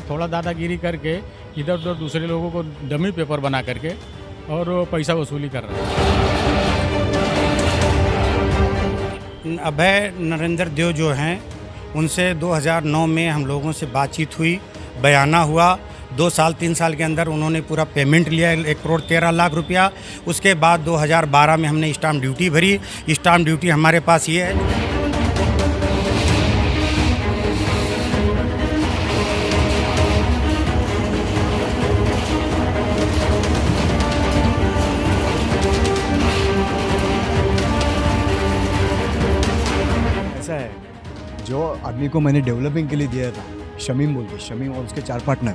थोड़ा दादागिरी करके इधर उधर दूसरे लोगों को डमी पेपर बना करके और पैसा वसूली कर रहा है। अभय नरेंद्र देव जो हैं उनसे 2009 में हम लोगों से बातचीत हुई, बयाना हुआ। 2 साल 3 साल के अंदर उन्होंने पूरा पेमेंट लिया 1,13,00,000 रुपया। उसके बाद 2012 में हमने स्टाम्प ड्यूटी भरी। स्टाम्प ड्यूटी हमारे पास ये है। ऐसा है, जो आदमी को मैंने डेवलपिंग के लिए दिया था, शमीम बोल के, शमीम और उसके 4 पार्टनर,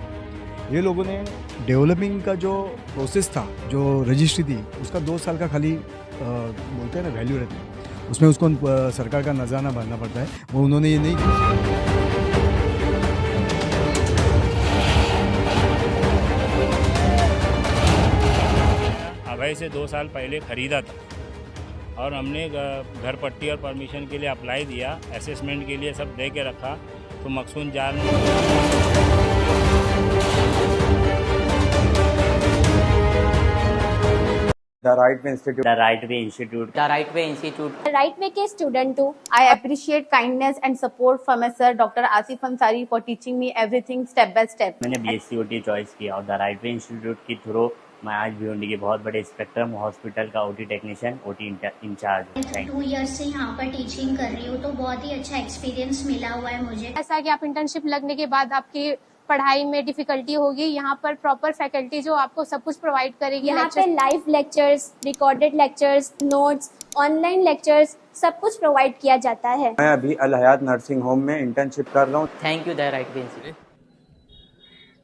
ये लोगों ने डेवलपिंग का जो प्रोसेस था, जो रजिस्ट्री थी, उसका 2 साल का खाली बोलते हैं ना वैल्यू रहती है, उसमें उसको सरकार का नजराना भरना पड़ता है। वो उन्होंने ये नहीं किया। अभय से 2 साल पहले ख़रीदा था और हमने घर पट्टी और परमिशन के लिए अप्लाई दिया, असेसमेंट के लिए सब दे के रखा, तो मकसूद जाल The Right Way Institute. The Right Way Institute. The Right Way Institute. The Right Way के student too. I appreciate kindness and support from my sir Dr. Asif Ansari for teaching me everything step by step. मैंने BSc OT choice किया और the right way institute के through मैं आज भिवंडी के बहुत बड़े स्पेक्ट्रम हॉस्पिटल का OT टेक्नीशियन, OT इंचार्ज हूँ। 2 इयर्स से यहाँ पर टीचिंग कर रही हूँ, तो बहुत ही अच्छा एक्सपीरियंस मिला हुआ है मुझे। ऐसा कि आप इंटर्नशिप लगने के बाद आपकी पढ़ाई में डिफिकल्टी होगी, यहाँ पर प्रॉपर फैकल्टी जो आपको सब कुछ प्रोवाइड करेगी। यहाँ पे live lectures, recorded lectures, notes, online lectures सब कुछ प्रोवाइड किया जाता है। मैं अभी अल हयात नर्सिंग होम में इंटर्नशिप कर रहा हूँ। Thank you the right way institute.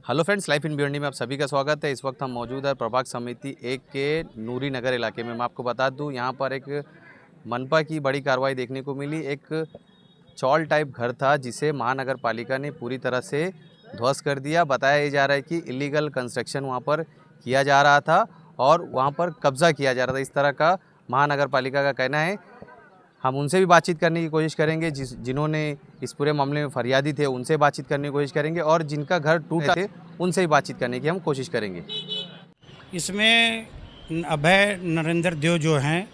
Hello friends, life in Bhiwandi में आप सभी का स्वागत है। इस वक्त हम मौजूद है प्रभाग समिति 1 के नूरी नगर इलाके में। मैं आपको बता दूं, यहाँ पर एक मनपा की बड़ी कार्रवाई देखने को मिली। एक चौल टाइप घर था जिसे महानगर पालिका ने पूरी तरह से ध्वस्त कर दिया। बताया जा रहा है कि इलीगल कंस्ट्रक्शन वहाँ पर किया जा रहा था और वहाँ पर कब्ज़ा किया जा रहा था, इस तरह का महानगर पालिका का कहना है। हम उनसे भी बातचीत करने की कोशिश करेंगे जिन्होंने इस पूरे मामले में फरियादी थे, उनसे बातचीत करने की कोशिश करेंगे और जिनका घर टूटा थे उनसे भी बातचीत करने की हम कोशिश करेंगे। इसमें अभय नरेंद्र देव जो हैं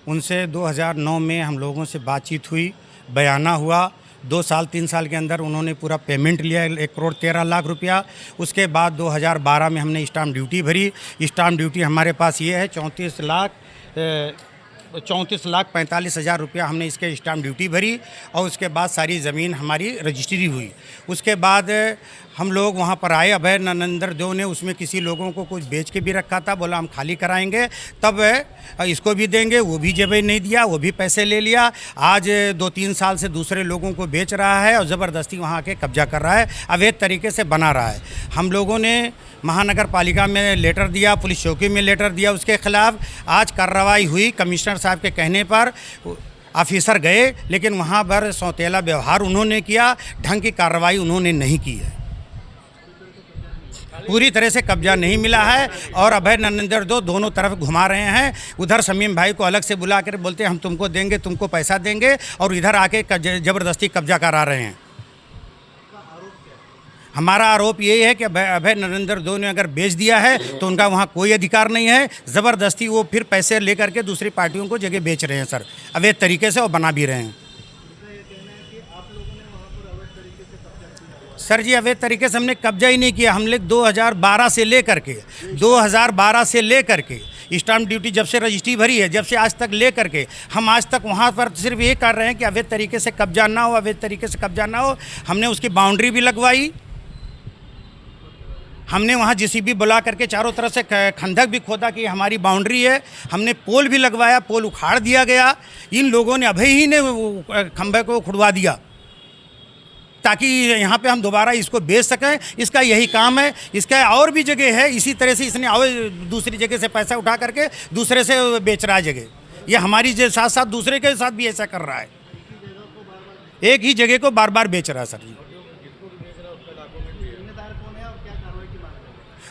उनसे 2009 में हम लोगों से बातचीत हुई, बयाना हुआ। 2 साल 3 साल के अंदर उन्होंने पूरा पेमेंट लिया 1,13,00,000 रुपया। उसके बाद 2012 में हमने स्टाम्प ड्यूटी भरी। स्टाम्प ड्यूटी हमारे पास ये है 34,45,000 रुपया हमने इसके स्टाम्प ड्यूटी भरी और उसके बाद सारी ज़मीन हमारी रजिस्ट्री हुई। उसके बाद हम लोग वहाँ पर आए। अभय नरेंद्र देव ने उसमें किसी लोगों को कुछ बेच के भी रखा था, बोला हम खाली कराएंगे तब इसको भी देंगे, वो भी जब नहीं दिया, वो भी पैसे ले लिया। आज 2-3 साल से दूसरे लोगों को बेच रहा है और ज़बरदस्ती वहाँ के कब्जा कर रहा है, अवैध तरीके से बना रहा है। हम लोगों ने महानगर पालिका में लेटर दिया, पुलिस चौकी में लेटर दिया उसके खिलाफ। आज कार्रवाई हुई, कमिश्नर साहब के कहने पर ऑफिसर गए, लेकिन वहाँ पर सौतेला व्यवहार उन्होंने किया, ढंग की कार्रवाई उन्होंने नहीं की है। पूरी तरह से कब्जा नहीं मिला है और अभय नरेंद्र देव दोनों तरफ घुमा रहे हैं। उधर शमीम भाई को अलग से बुला कर बोलते हैं हम तुमको देंगे, तुमको पैसा देंगे, और इधर आके ज़बरदस्ती कब्जा करा रहे हैं। हमारा आरोप यही है कि अभय नरेंद्र देव ने अगर बेच दिया है तो उनका वहाँ कोई अधिकार नहीं है। ज़बरदस्ती वो फिर पैसे लेकर के दूसरी पार्टियों को जगह बेच रहे हैं सर, अवैध तरीके से, और बना भी रहे हैं। सर जी, अवैध तरीके से हमने कब्जा ही नहीं किया। हम लोग 2012 से लेकर के स्टाम्प ड्यूटी जब से रजिस्ट्री भरी है, जब से आज तक ले करके हम आज तक वहाँ पर सिर्फ ये कर रहे हैं कि अवैध तरीके से कब्जा ना हो, अवैध तरीके से कब्जा ना हो। हमने उसकी बाउंड्री भी लगवाई, हमने वहाँ JCB बुला करके चारों तरफ से खंदक भी खोदा कि हमारी बाउंड्री है। हमने पोल भी लगवाया, पोल उखाड़ दिया गया। इन लोगों ने अभय ही ने खंभे को खुड़वा दिया ताकि यहाँ पे हम दोबारा इसको बेच सकें। इसका यही काम है। इसका और भी जगह है, इसी तरह से इसने और दूसरी जगह से पैसा उठा करके दूसरे से बेच रहा है जगह। ये हमारी साथ साथ दूसरे के साथ भी ऐसा कर रहा है, एक ही जगह को बार बार बेच रहा है सर जी।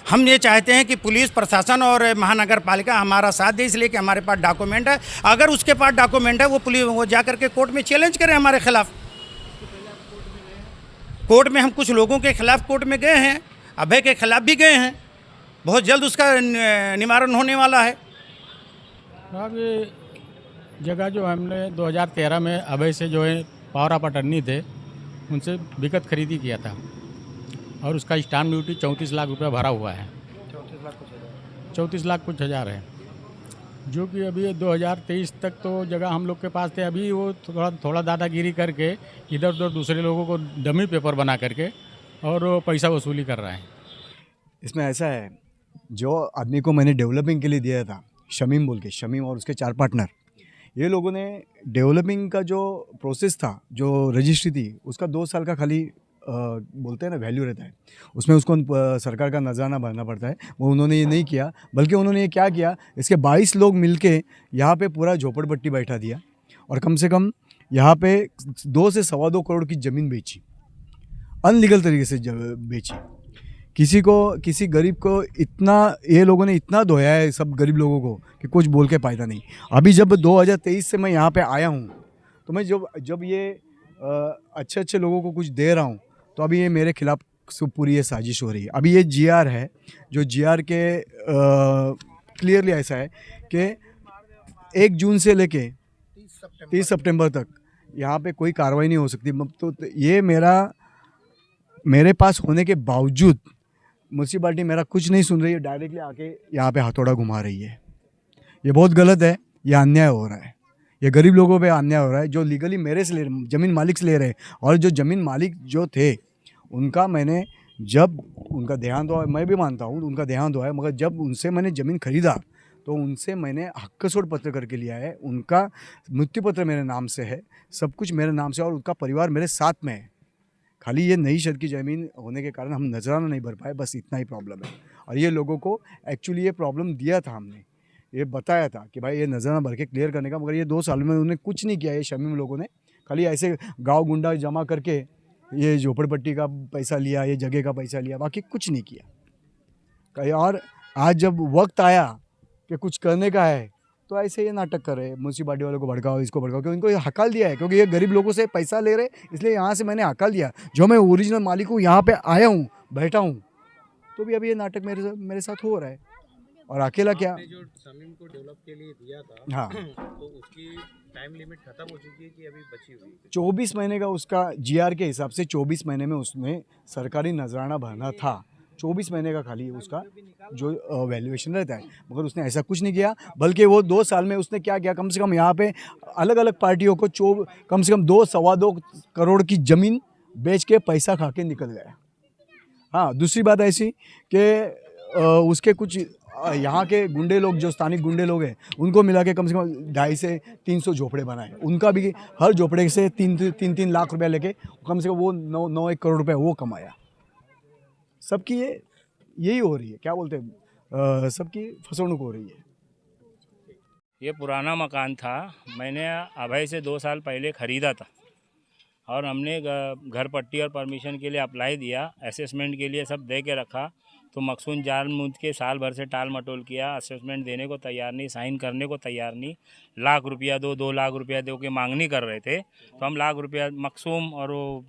हम ये चाहते हैं कि पुलिस प्रशासन और महानगर पालिका हमारा साथ दे, इसलिए कि हमारे पास डॉक्यूमेंट है। अगर उसके पास डॉक्यूमेंट है वो पुलिस वो जा करके कोर्ट में चैलेंज करे हमारे खिलाफ। कोर्ट में हम कुछ लोगों के खिलाफ कोर्ट में गए हैं, अभय के खिलाफ भी गए हैं। बहुत जल्द उसका निवारण होने वाला है। अब ये जगह जो हमने 2013 में अभय से जो है पावर ऑफ अटर्नी थे उनसे विकत खरीदी किया था और उसका स्टाम्प ड्यूटी 34 लाख रुपया भरा हुआ है। 34 लाख कुछ हज़ार है, जो कि अभी 2023 तक तो जगह हम लोग के पास थे। अभी वो थोड़ा दादागिरी करके इधर उधर दूसरे लोगों को डमी पेपर बना करके और वो पैसा वसूली कर रहा है। इसमें ऐसा है, जो आदमी को मैंने डेवलपिंग के लिए दिया था, शमीम बोल के, शमीम और उसके 4 पार्टनर, ये लोगों ने डेवलपिंग का जो प्रोसेस था, जो रजिस्ट्री थी, उसका 2 साल का खाली बोलते हैं ना वैल्यू रहता है, उसमें उसको सरकार का नजराना भरना पड़ता है। वो उन्होंने ये नहीं किया, बल्कि उन्होंने ये क्या किया, इसके 22 लोग मिलके यहाँ पे पूरा झोपड़पट्टी बैठा दिया और कम से कम यहाँ पे 2 से 2.25 करोड़ की ज़मीन बेची, अनलीगल तरीके से बेची। किसी गरीब को इतना, ये लोगों ने इतना धोया है सब गरीब लोगों को कि कुछ बोल के फ़ायदा नहीं। अभी जब 2023 से मैं यहाँ पे आया हूँ, तो मैं जब ये अच्छे लोगों को कुछ दे रहा हूँ, तो अभी ये मेरे खिलाफ पूरी ये साजिश हो रही है। अभी ये GR है, जो GR के क्लियरली ऐसा है कि 1 जून से लेके 30 सितंबर तक यहाँ पे कोई कार्रवाई नहीं हो सकती। तो ये मेरे पास होने के बावजूद म्यूनसिपाल्टी मेरा कुछ नहीं सुन रही है, डायरेक्टली आके यहाँ पे हथौड़ा घुमा रही है। ये बहुत गलत है, ये अन्याय हो रहा है, ये गरीब लोगों पे अन्याय हो रहा है, जो लीगली मेरे से ले रहे, ज़मीन मालिक से ले रहे हैं। और जो ज़मीन मालिक जो थे उनका, मैंने जब उनका देहांत हुआ, मैं भी मानता हूँ उनका देहांत हुआ है, मगर जब उनसे मैंने ज़मीन खरीदा तो उनसे मैंने हक्कसोड़ पत्र करके लिया है। उनका मृत्यु पत्र मेरे नाम से है, सब कुछ मेरे नाम से, और उनका परिवार मेरे साथ में है। खाली ये नई शर्त की ज़मीन होने के कारण हम नजराना नहीं भर पाए, बस इतना ही प्रॉब्लम है। और ये लोगों को एक्चुअली ये प्रॉब्लम दिया था, हमने ये बताया था कि भाई ये नजराना भर के क्लियर करने का, मगर ये 2 साल में उन्होंने कुछ नहीं किया। ये शमीम लोगों ने खाली ऐसे गांव गुंडा जमा करके ये झोपड़पट्टी का पैसा लिया, ये जगह का पैसा लिया, बाकी कुछ नहीं किया। और आज जब वक्त आया कि कुछ करने का है, तो ऐसे ये नाटक कर रहे हैं, म्यूनसिपाल्टी वालों को भड़काओ, इसको भड़काओ, क्योंकि इनको हकाल दिया है, क्योंकि ये गरीब लोगों से पैसा ले रहे, इसलिए यहाँ से मैंने हकाल दिया। जो मैं ओरिजिनल मालिक हूँ, यहाँ पे आया हूँ, बैठा हूँ, तो भी अभी ये नाटक मेरे साथ हो रहा है। और अकेला क्या, जो शमीम को डेवलप के लिए दिया था, हाँ, तो उसकी टाइम लिमिट खत्म हो चुकी है कि अभी बची हुई है? 24 महीने का उसका GR के हिसाब से 24 महीने में उसमें सरकारी नजराना भरना था। 24 महीने का खाली उसका जो वैल्यूएशन रहता है, मगर उसने ऐसा कुछ नहीं किया। बल्कि वो 2 साल में उसने क्या किया, कम से कम यहाँ पे अलग अलग पार्टियों को कम से कम 2-2.25 करोड़ की ज़मीन बेच के पैसा खा के निकल गया। हाँ, दूसरी बात ऐसी कि उसके कुछ यहाँ के गुंडे लोग, जो स्थानिक गुंडे लोग हैं, उनको मिला के कम से कम 250 से 300 झोपड़े बनाए। उनका भी हर झोपड़े से 3 लाख रुपया लेके कम से कम वो 9-1 करोड़ रुपया वो कमाया। सबकी यही हो रही है, क्या बोलते हैं, सबकी फसवणुक हो रही है। ये पुराना मकान था, मैंने अभय से 2 साल पहले ख़रीदा था और हमने घर पट्टी और परमिशन के लिए अप्लाई दिया, असेसमेंट के लिए सब दे के रखा। तो मकसूद जानबूझ के साल भर से टाल मटोल किया, असेसमेंट देने को तैयार नहीं, साइन करने को तैयार नहीं। लाख रुपया दो, 2 लाख रुपया दो के मांगनी कर रहे थे। तो हम लाख रुपया, मकसूम और वो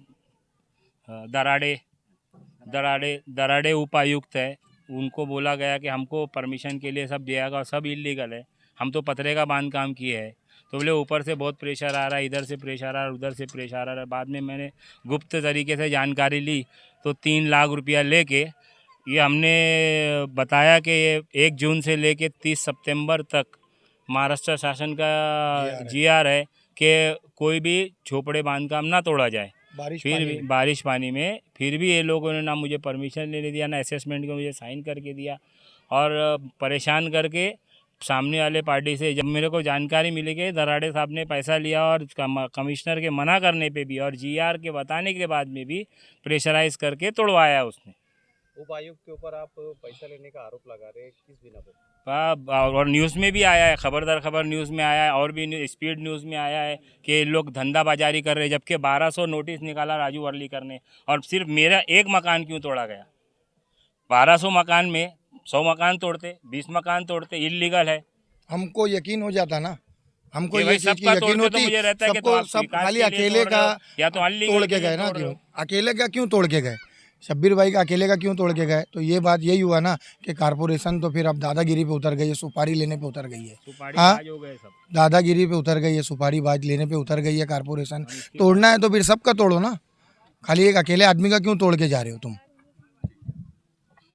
दराड़े उपायुक्त है, उनको बोला गया कि हमको परमिशन के लिए सब दिया गया, सब इलीगल है, हम तो पतरे का बांध काम किए है। तो बोले ऊपर से बहुत प्रेशर आ रहा है, इधर से प्रेशर आ रहा है, उधर से प्रेशर आ रहा है। बाद में मैंने गुप्त तरीके से जानकारी ली, तो 3 लाख रुपया लेके ये हमने बताया कि ये 1 जून से लेके 30 सितंबर तक महाराष्ट्र शासन का GR है कि कोई भी झोपड़े बांध काम ना तोड़ा जाए। बारिश पानी में फिर भी ये लोगों ने ना मुझे परमिशन लेने दिया, ना असेसमेंट को मुझे साइन करके दिया, और परेशान करके सामने वाले पार्टी से जब मेरे को जानकारी मिली कि दराड़े साहब ने पैसा लिया, और कमिश्नर के मना करने पे भी और GR के बताने के बाद में भी प्रेशराइज करके तोड़वाया उसने। उपायुक्त के ऊपर आप पैसा लेने का आरोप लगा रहे हैं, किस बिना पर? और न्यूज़ में भी आया है, खबर न्यूज़ में आया है, और भी स्पीड न्यूज़ में आया है कि लोग धंधाबाजारी कर रहे हैं, जबकि 1200 नोटिस निकाला राजू वर्लीकर ने, और सिर्फ मेरा एक मकान क्यों तोड़ा गया? 1200 मकान में 100 मकान तोड़ते, 20 मकान तोड़ते, इलीगल है। हमको यकीन हो जाता ना, हमको कि ये भाई चीज की सबका यकीन तोड़ते तो होती, मुझे रहता है कि तो सबको आप सब विकास खाली के लिए अकेले तोड़ का रहे हो, या तो unlegal तोड़ के के लिए गए ना, तोड़ रहे क्यों हो। अकेले का क्यों तोड़ के गए, शब्बीर भाई का अकेले का क्यों तोड़ के गए? तो ये बात यही हुआ ना कि कारपोरेशन तो फिर अब दादागिरी पे उतर गई है, सुपारी लेने पे उतर गई है। सुपारी हाँ, बाज हो गए सब। दादागिरी पे उतर गई है, सुपारी बाज लेने पे उतर गई है कारपोरेशन। तोड़ना है तो फिर सबका तोड़ो ना, खाली एक अकेले आदमी का क्यों तोड़ के जा रहे हो तुम?